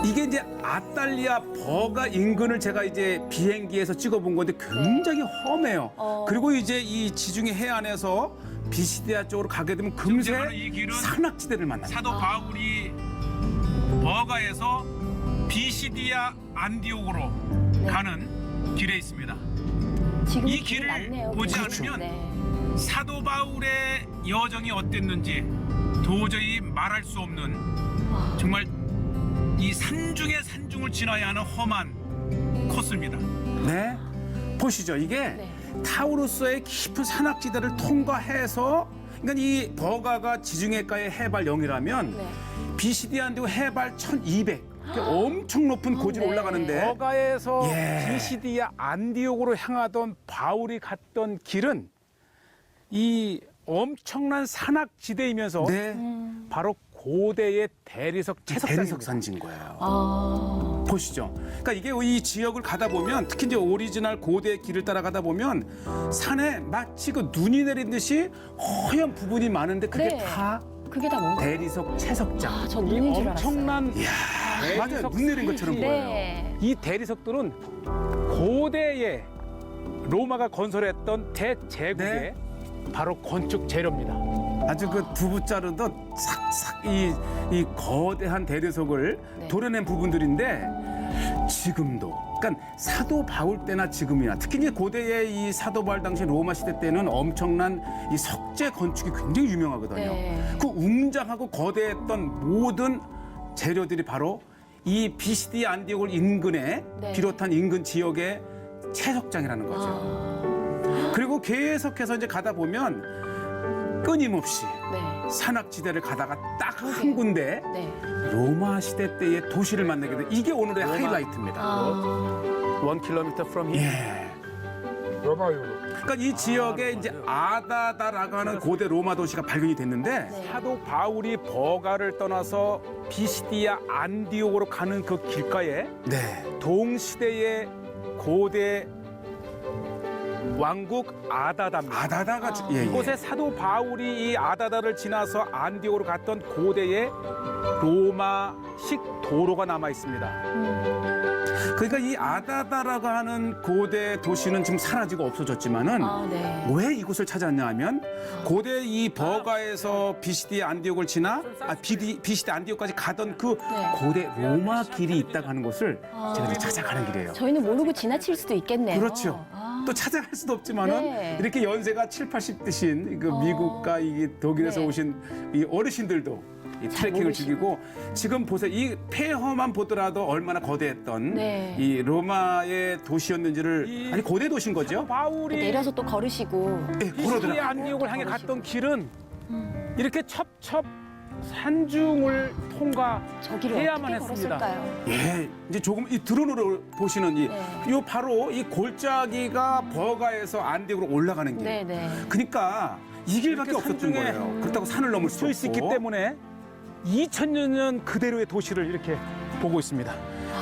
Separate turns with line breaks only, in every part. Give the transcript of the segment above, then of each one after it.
이게 이제 아탈리아 버가 인근을 제가 이제 비행기에서 찍어본 건데 굉장히 험해요. 그리고 이제 이 지중해 해안에서 비시디아 쪽으로 가게 되면 금세
이 길은
산악지대를 만납니다.
사도 바울이 버가에서 비시디아 안디옥으로 가는 길에 있습니다.
지금
이 길을
맞네요.
보지
그렇죠.
않으면
네.
사도 바울의 여정이 어땠는지 도저히 말할 수 없는 정말 이 산중의 산중을 지나야 하는 험한 코스입니다.
네, 보시죠. 이게
네.
타우루스의 깊은 산악지대를 통과해서, 그러니까 이 버가가 지중해가의 해발 0이라면
네.
비시디아 안디옥 해발 1200. 엄청 높은 고지로
네.
올라가는데
버가에서
예.
비시디아 안디옥으로 향하던 바울이 갔던 길은 이 엄청난 산악지대이면서
네,
바로 고대의 대리석 채석장입니다.
대리석 산지인 거예요.
아,
보시죠. 그러니까 이게 이 지역을 가다 보면, 특히 이제 오리지널 고대의 길을 따라가다 보면 산에 마치 그 눈이 내린 듯이 허연 부분이 많은데 그게
네.
다
그게 다 뭔가요?
대리석 채석장.
아, 전 눈인 줄 알았어요.
엄청난
맞아요.
대리석
눈 내린 것처럼 보여요.
네.
이 대리석들은 고대의 로마가 건설했던 대제국의
네.
바로 건축 재료입니다.
아주 그 두부 자르듯 싹싹 이 거대한 대리석을
네.
도려낸 부분들인데 지금도, 그러니까 사도 바울 때나 지금이나 특히 이제 고대의 이 사도 바울 당시 로마 시대 때는 엄청난 이 석재 건축이 굉장히 유명하거든요.
네.
그 웅장하고 거대했던 모든 재료들이 바로 이 비시디아 안디옥을 인근에
네.
비롯한 인근 지역의 채석장이라는 거죠.
아,
그리고 계속해서 이제 가다 보면 끊임없이
네.
산악지대를 가다가 딱 한 군데
네.
로마 시대 때의 도시를 만나게 돼. 이게 오늘의 하이라이트입니다.
아,
1km from here.
예. 그러니까 이 지역에 이제 아다다라고 하는 고대 로마 도시가 발견이 됐는데
네.
사도 바울이 버가를 떠나서 비시디아 안디옥으로 가는 그 길가에
네.
동시대의 고대 왕국 아다다입니다.
아다다가 예, 예.
이곳에 사도 바울이 이 아다다를 지나서 안디옥으로 갔던 고대의 로마식 도로가 남아 있습니다.
그러니까 이 아다다라고 하는 고대 도시는 지금 사라지고 없어졌지만은
아, 네.
왜 이곳을 찾았냐 하면 고대 이 버가에서 비시디아 안디옥을 지나 비시디아 안디옥까지 가던 그
네.
고대 로마 길이 있다고 하는 곳을 제가 이제 찾아가는 길이에요.
저희는 모르고 지나칠 수도 있겠네요.
그렇죠.
아,
또 찾아갈 수도 없지만은
네.
이렇게 연세가 7, 80 드신 그 미국과 이 독일에서
네.
오신 이 어르신들도 이 트레킹을
모르시고.
즐기고 지금 보세요. 이 폐허만 보더라도 얼마나 거대했던
네.
이 로마의 도시였는지를
이-
아니 고대 도시인
사도
거죠.
바울이
내려서 또 걸으시고.
예,
비시디아
걸어들어가.
안디옥을 향해
걸으시고.
갔던 길은 이렇게 첩첩 산중을 통과
저기를
해야만
어떻게
했습니다.
걸었을까요?
예, 이제 조금 이 드론으로 보시는 이
네.
요 바로 이 골짜기가 버가에서 안디옥으로 올라가는 길.
네, 네.
그러니까 이 길밖에
이렇게
없었던
산중에
거예요. 그렇다고 산을 넘을 수
설 수 있기
없고.
때문에 2000년 전 그대로의 도시를 이렇게 보고 있습니다.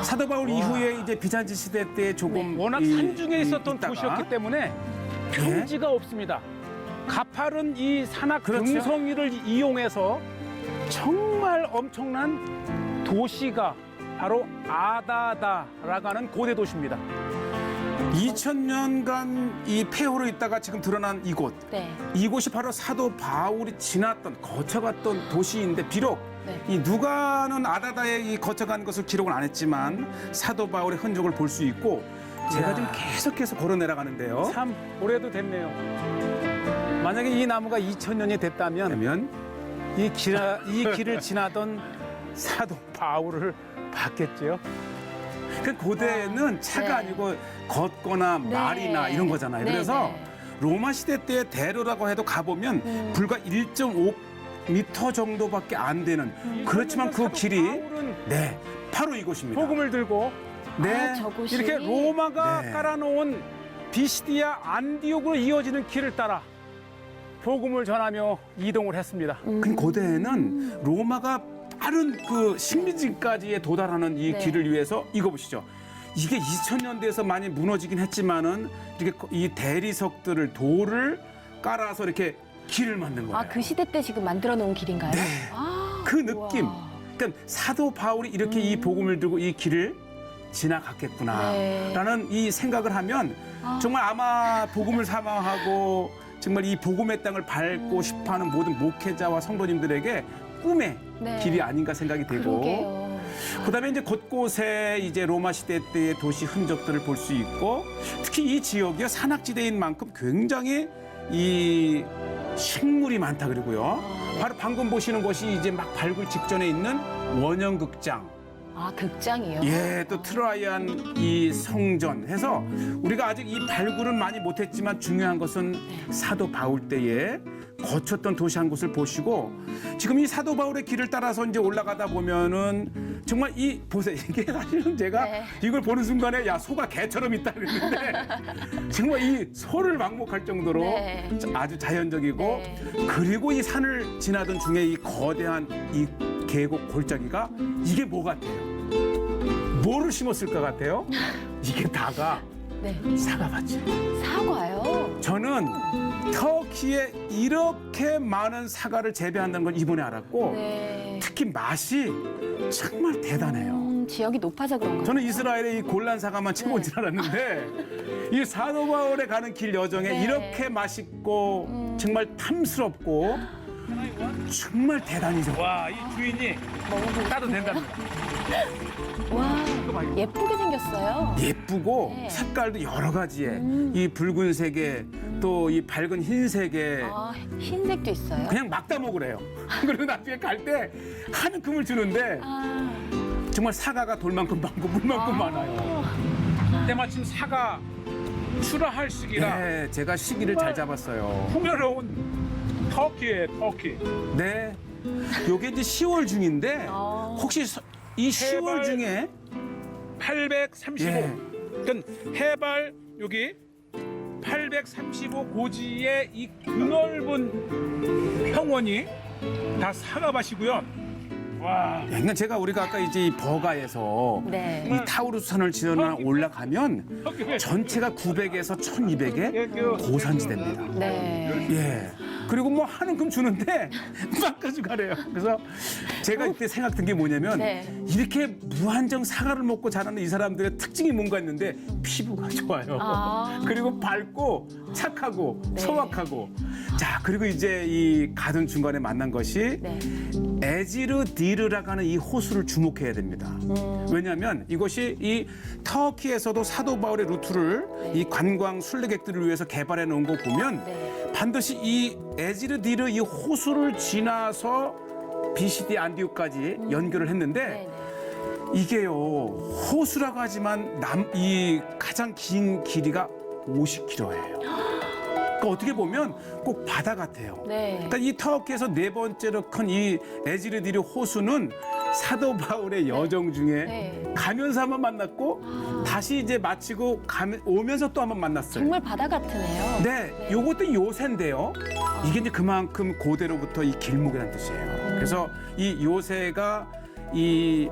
사도 바울 이후에 이제 비잔티 시대 때 조금
워낙
이-
산중에 있었던
있다가
도시였기 때문에 평지가 없습니다. 가파른 이 산악
그렇죠.
등성이를 이용해서 정말 엄청난 도시가 바로 아다다라고 하는 고대 도시입니다.
2000년간 이 폐허로 있다가 지금 드러난 이곳.
네.
이곳이 바로 사도 바울이 지났던 거쳐갔던 도시인데 비록
네.
이 누가는 아다다에 이 거쳐간 것을 기록은 안 했지만 사도 바울의 흔적을 볼 수 있고 제가
이야.
지금 계속해서 걸어 내려가는데요.
참 오래도 됐네요. 만약에 이 나무가 2000년이 됐다면
그러면
이 길을 지나던 사도 바울을 봤겠죠.
그 고대에는 차가
네.
아니고 걷거나
네.
말이나 이런 거잖아요.
네,
그래서
네.
로마 시대 때의 대로라고 해도 가보면 불과 1.5m 정도밖에 안 되는 그렇지만 그
사도
길이
바울은
네 바로 이곳입니다.
복음을 들고
네.
아, 저곳이
이렇게 로마가
네.
깔아놓은 비시디아 안디옥으로 이어지는 길을 따라 복음을 전하며 이동을 했습니다.
그 고대에는 로마가 빠른 그 식민지까지에 도달하는 이
네.
길을 위해서 이거 보시죠. 이게 2000년대에서 많이 무너지긴 했지만은 이렇게 이 대리석들을 돌을 깔아서 이렇게 길을 만든 거예요.
아, 그 시대 때 지금 만들어 놓은 길인가요?
네.
아,
그 느낌.
우와.
그러니까 사도 바울이 이렇게 이 복음을 들고 이 길을 지나갔겠구나라는 이 생각을 하면 정말 아마 복음을 사모하고 정말 이 복음의 땅을 밟고 싶어하는 모든 목회자와 성도님들에게 꿈의
네.
길이 아닌가 생각이 되고
그러게요.
그다음에 이제 곳곳에 이제 로마 시대 때의 도시 흔적들을 볼 수 있고 특히 이 지역이 산악지대인 만큼 굉장히 이 식물이 많다 그러고요. 바로 방금 보시는 곳이 이제 막 밟을 직전에 있는 원형극장.
아, 극장이요?
예, 또 트라이안 이 성전 해서 우리가 아직 이 발굴은 많이 못했지만 중요한 것은 사도 바울 때에 거쳤던 도시 한 곳을 보시고 지금 이 사도 바울의 길을 따라서 이제 올라가다 보면은 정말 이 보세요. 이게 사실은 제가
네.
이걸 보는 순간에 야 소가 개처럼 있다 그랬는데 정말 이 소를 막목할 정도로
네.
아주 자연적이고
네.
그리고 이 산을 지나던 중에 이 거대한 이 계곡 골짜기가 이게 뭐 같아요? 뭐를 심었을 것 같아요? 이게 다가
네.
사과밭이에요.
사과요?
저는 터키에 이렇게 많은 사과를 재배한다는 걸 이번에 알았고
네.
특히 맛이 정말 대단해요.
지역이 높아서 그런가요?
저는 이스라엘의 이 골란 사과만 최고인 줄 알았는데 이 사도 바울에 가는 길 여정에
네.
이렇게 맛있고 정말 탐스럽고 정말 대단히 좋아요.
와, 이 주인이 따도 된답니다.
와, 예쁘게 생겼어요.
예쁘고
네.
색깔도 여러 가지에 이 붉은색에 또 이 밝은 흰색에
아, 흰색도 있어요?
그냥 막 다 먹으래요. 그리고 나중에 갈 때 한 움큼을 주는데
아,
정말 사과가 돌만큼 많고 물만큼 많아요.
때마침 사과 출하할 시기라
네, 제가 시기를 잘 잡았어요.
풍요로운 터키에 터키.
네, 요게 이제 10월 중인데
아.
혹시 이 10월
해발
중에
835.
예.
그러니까 해발 여기 835 고지의 이 드넓은 평원이 다 사과밭이고요. 와,
그러니까 제가 우리가 아까 이제 이 버가에서
네.
이 타우루스 산을 지나 올라가면 전체가 900에서 1200의 고산지대입니다.
네.
예. 그리고 뭐 한 움큼 주는데 막 가져가래요. 그래서 제가 이때 생각든 게 뭐냐면
네.
이렇게 무한정 사과를 먹고 자라는 이 사람들의 특징이 뭔가 있는데 피부가 좋아요.
아.
그리고 밝고 착하고
네.
소확하고. 자, 그리고 이제 이 가던 중간에 만난 것이
네.
에지르디르라고 하는 이 호수를 주목해야 됩니다. 왜냐하면 이것이 이 터키에서도 사도 바울의 루트를 이 관광 순례객들을 위해서 개발해 놓은 거 보면
네.
반드시 이 에지르디르 이 호수를 지나서 비시디 안디옥까지 연결을 했는데
네.
이게요 호수라고 하지만 이 가장 긴 길이가 50km예요. 그러니까 어떻게 보면 꼭 바다 같아요.
네.
그러니까 이 터키에서 네 번째로 큰 이 에지르디르 호수는 사도 바울의 여정 중에
네.
가면서 한번 만났고 다시 이제 마치고 오면서 또 한번 만났어요.
정말 바다 같으네요.
네, 요것도 요새인데요. 이게 이제 그만큼 고대로부터 이 길목이라는 뜻이에요. 그래서 이 요새가 이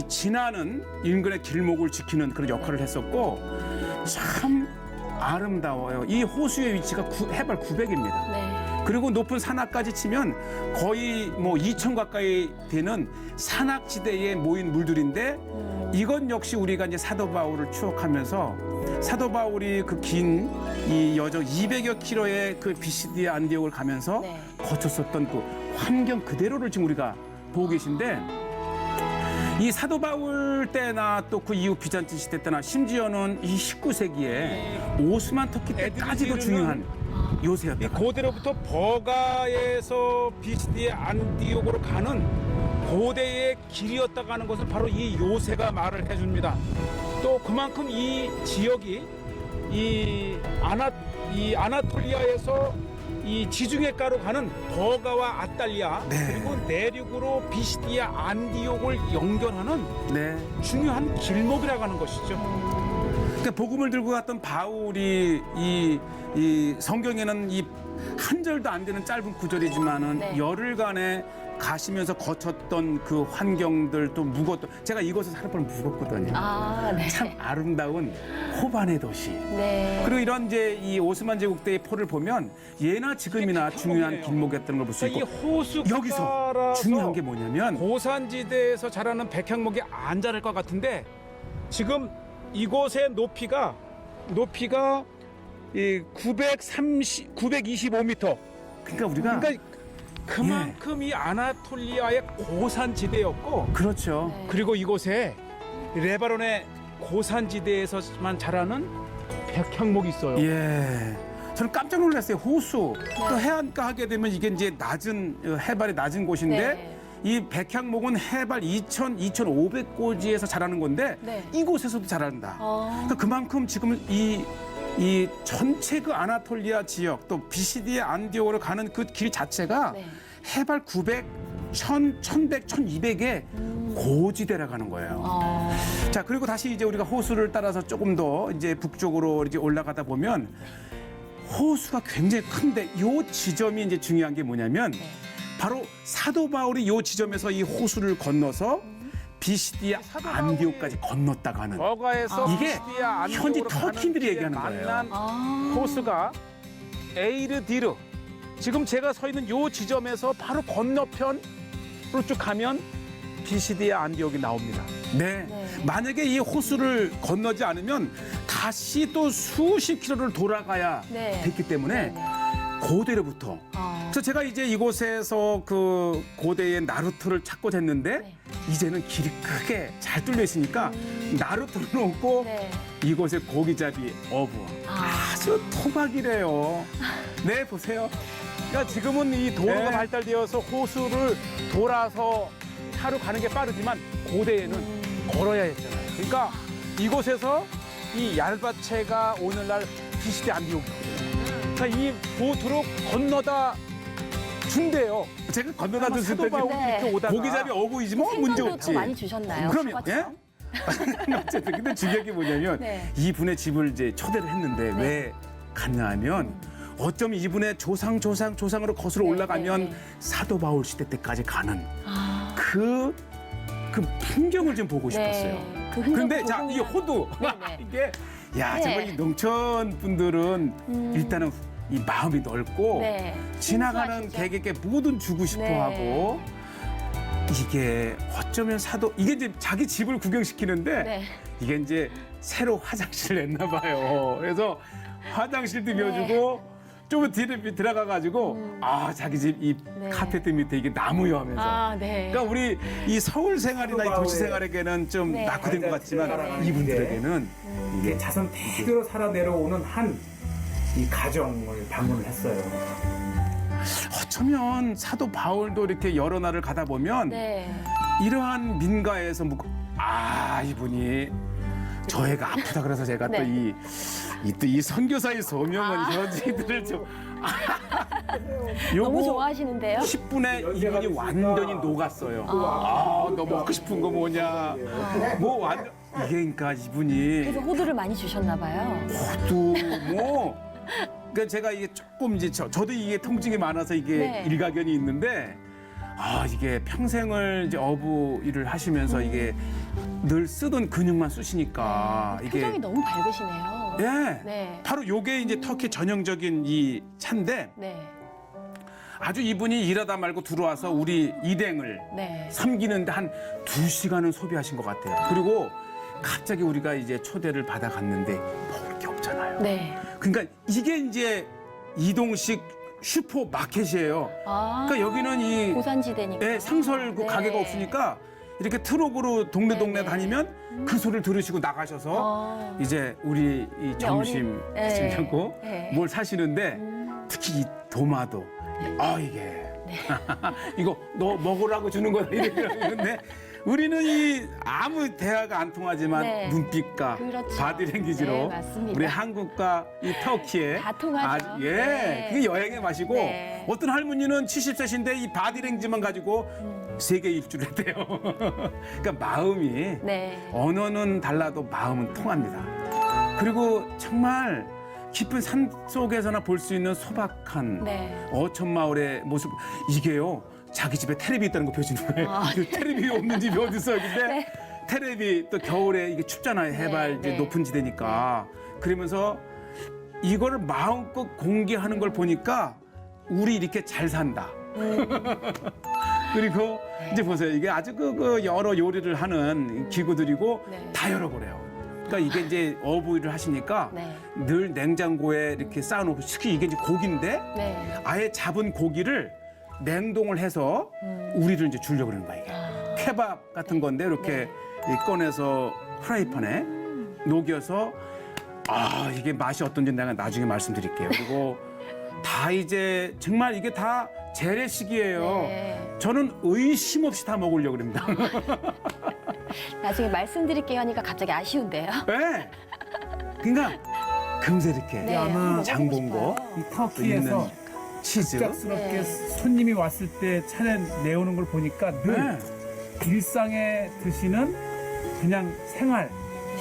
지나는 인근의 길목을 지키는 그런 역할을 했었고 참 아름다워요. 이 호수의 위치가 해발 900입니다.
네.
그리고 높은 산악까지 치면 거의 뭐 2천 가까이 되는 산악지대에 모인 물들인데 이건 역시 우리가 이제 사도 바울을 추억하면서 사도 바울이 그 긴 이 여정 200여 킬로의 그 비시디 안디옥을 가면서
네.
거쳤었던 그 환경 그대로를 지금 우리가 보고 계신데 이 사도 바울 때나 또 그 이후 비잔틴 시대 때나 심지어는 이 19세기에 오스만 터키 때까지도 중요한
이
요새였다.
고대로부터 버가에서 비시디의 안디옥으로 가는 고대의 길이었다고 하는 것을 바로 이 요새가 말을 해줍니다. 또 그만큼 이 지역이 이 아나톨리아에서 이 지중해가로 가는 버가와 아탈리아
네.
그리고 내륙으로 비시디아 안디옥을 연결하는
네.
중요한 길목이라고 하는 것이죠.
그러니까 복음을 들고 갔던 바울이 이 성경에는 이 한 절도 안 되는 짧은 구절이지만은
네.
열흘간의 가시면서 거쳤던 그 환경들 또 무겁던 제가 이곳에서 하룻밤 묵었거든요.
아, 네.
참 아름다운 호반의 도시.
네.
그리고 이런 이제 이 오스만 제국대의 포를 보면 예나 지금이나 중요한 길목이었던 걸 볼 수
이
있고
호수
여기서 중요한 게 뭐냐면
고산지대에서 자라는 백향목이 안 자랄 것 같은데 지금 이곳의 높이가 이 925m.
그러니까 우리가
그러니까 그만큼 이 아나톨리아의 고산지대였고
그렇죠.
네.
그리고 이곳에 레바논의 고산지대에서만 자라는 백향목이 있어요.
예. 저는 깜짝 놀랐어요. 호수
네.
또 해안가 하게 되면 이게 이제 해발이 낮은 곳인데
네.
이 백향목은 해발 2,500고지에서 자라는 건데
네.
이곳에서도 자란다. 그러니까
어.
그만큼 지금 이 전체 그 아나톨리아 지역 또 비시디의 안디오로 가는 그 길 자체가
네.
해발 900, 1000, 1100, 1200의 고지대라 가는 거예요.
어.
자, 그리고 다시 이제 우리가 호수를 따라서 조금 더 이제 북쪽으로 이제 올라가다 보면 호수가 굉장히 큰데 요 지점이 이제 중요한 게 뭐냐면 바로 사도 바울이 요 지점에서 이 호수를 건너서 비시디아 안디오까지 건넜다가 하는
저가에서
이게
비시디아
현지
안디오로
터키인들이
가는
얘기하는
길에
거예요.
만난
아.
호수가 에이르디르. 지금 제가 서 있는 요 지점에서 바로 건너편으로 쭉 가면 비시디아 안디옥이 나옵니다.
네.
네.
만약에 이 호수를 건너지 않으면 다시 또 수십 킬로를 돌아가야
네.
됐기 때문에
네.
고대로부터
어.
그래서 제가 이제 이곳에서 그 고대의 나루토를 찾고 됐는데
네.
이제는 길이 크게 잘 뚫려 있으니까 나루토를 놓고
네.
이곳의 고기잡이 어부 아주 토박이래요. 네, 보세요.
그러니까 지금은 이 도로가
네.
발달되어서 호수를 돌아서 차로 가는 게 빠르지만 고대에는 걸어야 했잖아요. 그러니까 이곳에서 이 얄바체가 오늘날 비시디 안디옥이거든요. 그러니까 이 보트로 건너다 준대요.
제가 건너다
아마
줬을
사도
때
바울이
네.
이렇게 오다가
고기잡이 어부이지 뭐 문제
생선도
없지.
더 많이 주셨나요?
그럼요. 예?
사과처럼?
어쨌든 근데 중요한 게 뭐냐면
네.
이분의 집을 이제 초대를 했는데
네.
왜 갔냐 하면 어쩌면 이분의 조상으로 거슬러
네,
올라가면
네, 네.
사도 바울 시대 때까지 가는
아.
그 풍경을 좀 보고 싶었어요.
네. 그 흔적
그런데 자, 이 호두
네, 네.
이게 야
네.
정말 이 농촌 분들은 일단은 이 마음이 넓고
네.
지나가는
순수하시죠?
객에게 뭐든 주고 싶어
네.
하고 이게 어쩌면 이게 이제 자기 집을 구경시키는데
네.
이게 이제 새로 화장실을 냈나 봐요. 그래서 화장실도
네.
비워주고 좀 뒤로 들어가 가지고 자기 집 이
네.
카페트 밑에 이게 나무요 하면서
아, 네.
그러니까 우리 이 서울 생활이나 이 도시 생활에게는 좀
네.
낙후된 것 같지만 이분들에게는 이게
자선 태교로 살아 내려오는 한 이 가정을 방문을 했어요.
어쩌면 사도 바울도 이렇게 여러 날을 가다 보면
네.
이러한 민가에서 이분이 저 애가 아프다 그래서 제가
네.
또 이 선교사의 소명은
아.
현지인들을 좀
너무
요거
좋아하시는데요?
10분에 이분이 완전히 녹았어요. 너 먹고 싶은 거 뭐냐? 뭐 완전 이게 그러니까 이분이
그래서 호두를 많이 주셨나 봐요.
또 뭐. 그러니까 제가 이게 조금 이제 저도 이게 통증이 많아서 이게
네.
일가견이 있는데 이게 평생을 이제 어부 일을 하시면서 이게 늘 쓰던 근육만 쓰시니까 이게
표정이 너무 밝으시네요.
예.
네.
바로 요게 이제 터키 전형적인 이 차인데
네.
아주 이분이 일하다 말고 들어와서 우리 일행을
네.
섬기는데 한 2시간은 소비하신 것 같아요. 그리고 갑자기 우리가 이제 초대를 받아 갔는데 먹을 게 없잖아요.
네.
그러니까 이게 이제 이동식 슈퍼마켓이에요.
아.
그러니까 여기는 이
고산지대니까.
상설 그
네.
가게가 없으니까 이렇게 트럭으로 동네
네.
다니면 그 소리를 들으시고 나가셔서 이제 우리 이 점심
어린- 네.
드시려고
네.
뭘 사시는데 특히 이 도마도 이게 이거 너 먹으라고 주는 거다 이러는데 우리는 이 아무 대화가 안 통하지만
네.
눈빛과
그렇죠.
바디랭귀지로
네, 맞습니다.
우리 한국과 이 터키에
다 통하죠.
네. 그게 여행의 맛이고
네.
어떤 할머니는 70세신데 이 바디랭귀지만 가지고 세계 일주를 했대요. 그러니까 마음이
네.
언어는 달라도 마음은 통합니다. 그리고 정말 깊은 산 속에서나 볼 수 있는 소박한
네.
어촌 마을의 모습 이게요 자기 집에 테레비 있다는 거 보여주는 거예요. 그 테레비 없는 집이 어디 있어? 근데
네.
테레비 또 겨울에 이게 춥잖아요. 해발 이제
네.
높은 지대니까. 그러면서 이거를 마음껏 공개하는 걸 보니까 우리 이렇게 잘 산다. 그리고 이제 보세요. 이게 아주 그 여러 요리를 하는 기구들이고
네.
다 열어보래요. 그러니까 이게 이제 어부일을 하시니까
네.
늘 냉장고에 이렇게 쌓아놓고 특히 이게 이제 고기인데
네.
아예 잡은 고기를 냉동을 해서 우리를 이제 주려고 그러는 거예요. 이게. 케밥 같은 건데 이렇게 이 꺼내서 프라이팬에 녹여서 이게 맛이 어떤지 내가 나중에 말씀드릴게요. 그리고 다 이제 정말 이게 다 재래식이에요.
네.
저는 의심 없이 다 먹으려고 그럽니다.
나중에 말씀드릴게요 하니까 갑자기 아쉬운데요.
네. 그러니까 금세 이렇게
네, 한번
장본 거
먹어보고 싶어요.
이 터키에서
치즈.
갑작스럽게
네.
손님이 왔을 때 차례 내오는 걸 보니까 늘
네.
일상에 드시는 그냥 생활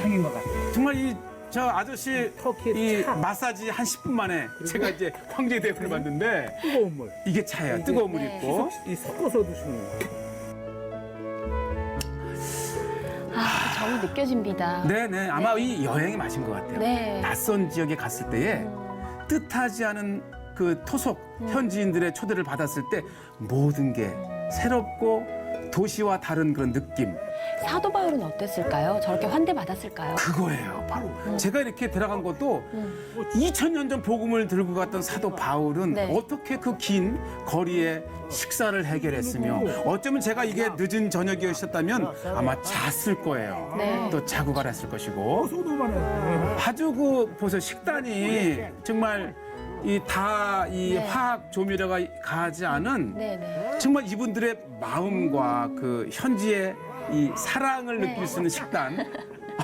향인 것 같아요.
정말 저 아저씨
터키의
이
차.
마사지 한 10분 만에 제가 이제 황제 대표를 봤는데
뜨거운 물.
이게 차예요. 뜨거운 물
네.
있고.
이 섞어서 드시는 거.
정이 느껴집니다.
네네. 아마 이 여행이 맞은 것 같아요.
네.
낯선 지역에 갔을 때에 뜻하지 않은 그 토속 현지인들의 초대를 받았을 때 모든 게 새롭고 도시와 다른 그런 느낌.
사도 바울은 어땠을까요? 저렇게 환대 받았을까요?
그거예요, 바로. 제가 이렇게 들어간 것도 2000년 전 복음을 들고 갔던 사도 바울은
네.
어떻게 그 긴 거리에 식사를 해결했으며 어쩌면 제가 이게 늦은 저녁이었다면 아마 잤을 거예요.
네.
또 자고 가랬을 것이고.
소도 많아요.
아주 보세요. 식단이 정말 이
네.
화학 조미료가 가지 않은
네네.
정말 이분들의 마음과 그 현지의 이 사랑을 느낄 수 있는 식단.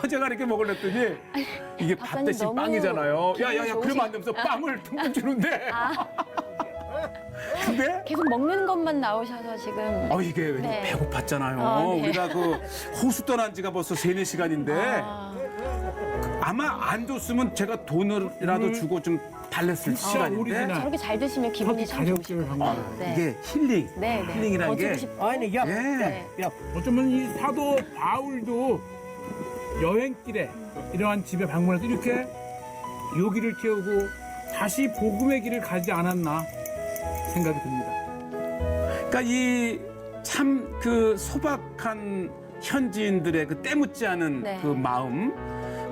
제가 이렇게 먹으랬더니 이게 밥
박사님
대신
너무
빵이잖아요. 야야야
기분이
그러면 안 되면서 빵을 듬뿍 주는데. 근데
계속 먹는 것만 나오셔서 지금.
이게
네.
배고팠잖아요.
네.
우리가 그 호수 떠난 지가 벌써 3-4시간인데
아,
아마 안 줬으면 제가 돈을라도 주고 좀 달랬을 시간인데.
오리지널.
저렇게 잘 드시면 기분이
터키
참 좋으실
가격대를
것
한
같아요.
거예요.
네.
이게 힐링.
네, 네.
힐링이라는 게.
주고 싶-
Aynen yap.
예.
네.
Yap.
어쩌면 이 사도 바울도 여행길에 이러한 집에 방문해서 이렇게 요기를 채우고 다시 복음의 길을 가지 않았나 생각이 듭니다.
그러니까 이 참 그 소박한 현지인들의 그 때묻지 않은
네.
그 마음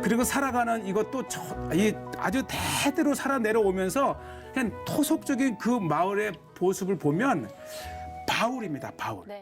그리고 살아가는 이것도 이 아주 대대로 살아 내려오면서 그냥 토속적인 그 마을의 모습을 보면 바울입니다. 바울.
네.